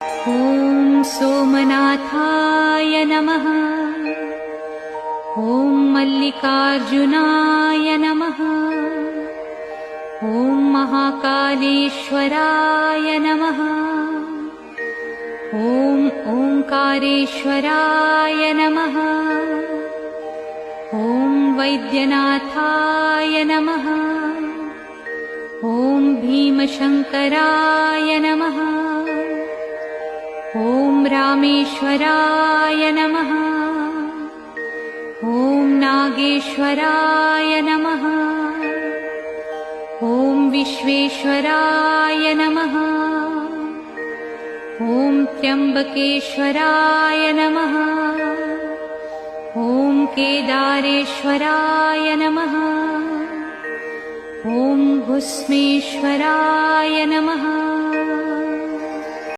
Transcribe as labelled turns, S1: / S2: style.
S1: ॐ सोमनाथाय नमः। ॐ मल्लिकार्जुनाय नमः। ॐ महाकालेश्वराय नमः। ॐ ओंकारेश्वराय नमः। ॐ वैद्यनाथाय नमः। ॐ भीमशंकराय नमः। ॐ रामेश्वराय नमः। ॐ नागेश्वराय नमः। ॐ विश्वेश्वराय नमः। ॐ त्र्यंबकेश्वराय नमः। ॐ केदारेश्वराय नमः। ॐ भुस्मेश्वराय नमः।